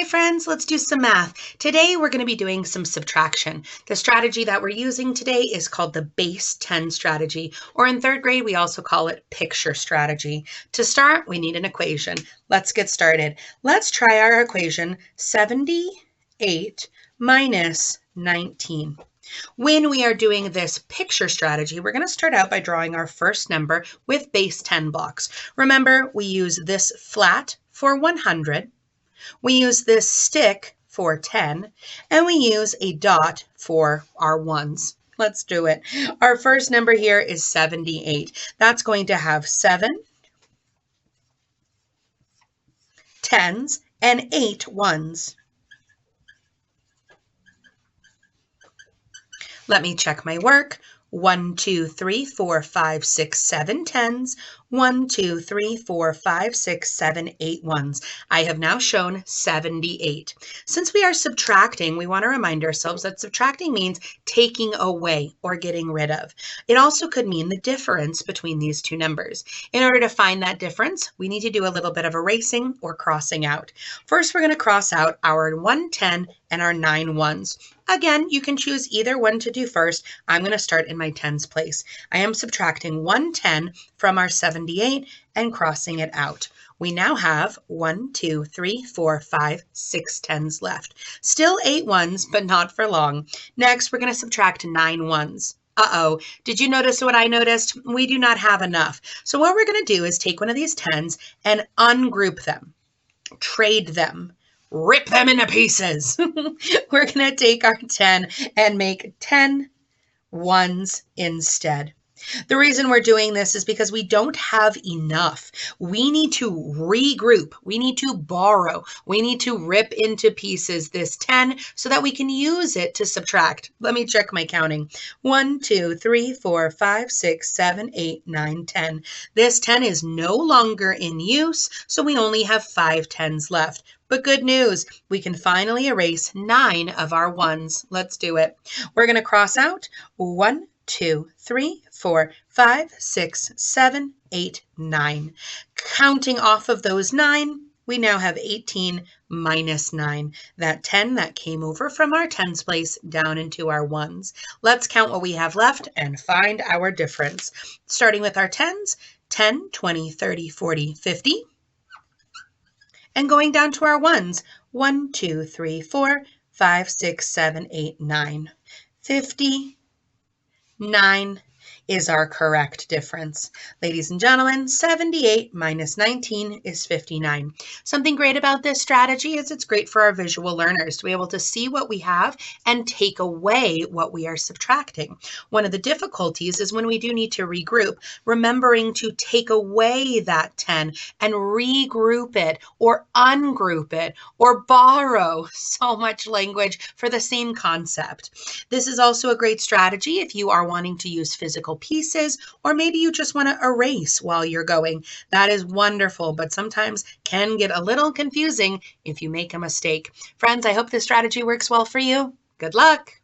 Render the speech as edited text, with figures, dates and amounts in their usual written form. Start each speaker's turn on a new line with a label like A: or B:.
A: Hi friends, let's do some math. Today we're going to be doing some subtraction. The strategy that we're using today is called the base 10 strategy, or in third grade we also call it picture strategy. To start, we need an equation. Let's get started. Let's try our equation 78 minus 19. When we are doing this picture strategy, we're going to start out by drawing our first number with base 10 blocks. Remember, we use this flat for 100. We use this stick for 10, and we use a dot for our ones. Let's do it. Our first number here is 78. That's going to have 7 tens and 8 ones. Let me check my work. 1, 2, 3, 4, 5, 6, 7 tens. 1, 2, 3, 4, 5, 6, 7, 8 ones. I have now shown 78. Since we are subtracting, we want to remind ourselves that subtracting means taking away or getting rid of. It also could mean the difference between these two numbers. In order to find that difference, we need to do a little bit of erasing or crossing out. First, we're going to cross out our 110 and our 9 ones. Again, you can choose either one to do first. I'm going to start in my tens place. I am subtracting 110 from our 78 and crossing it out. We now have 1, 2, 3, 4, 5, 6 tens left. Still 8 ones, but not for long. Next, we're going to subtract 9 ones. Uh-oh, did you notice what I noticed? We do not have enough. So what we're going to do is take one of these tens and ungroup them, trade them, rip them into pieces. We're going to take our 10 and make 10 ones instead. The reason we're doing this is because we don't have enough. We need to regroup. We need to borrow. We need to rip into pieces this 10 so that we can use it to subtract. Let me check my counting. 1, 2, 3, 4, 5, 6, 7, 8, 9, 10. This 10 is no longer in use, so we only have 5 tens left. But good news, we can finally erase 9 of our ones. Let's do it. We're going to cross out 1, 2, 3, 4, 5, 6, 7, 8, 9. Counting off of those 9, we now have 18 minus 9. That 10 that came over from our tens place down into our ones. Let's count what we have left and find our difference. Starting with our tens, 10, 20, 30, 40, 50. And going down to our ones, 1, 2, 3, 4, 5, 6, 7, 8, 9. 59 is our correct difference. Ladies and gentlemen, 78 minus 19 is 59. Something great about this strategy is it's great for our visual learners to be able to see what we have and take away what we are subtracting. One of the difficulties is when we do need to regroup, remembering to take away that 10 and regroup it or ungroup it or borrow. So much language for the same concept. This is also a great strategy if you are wanting to use physical pieces, or maybe you just want to erase while you're going. That is wonderful, but sometimes can get a little confusing if you make a mistake. Friends, I hope this strategy works well for you. Good luck.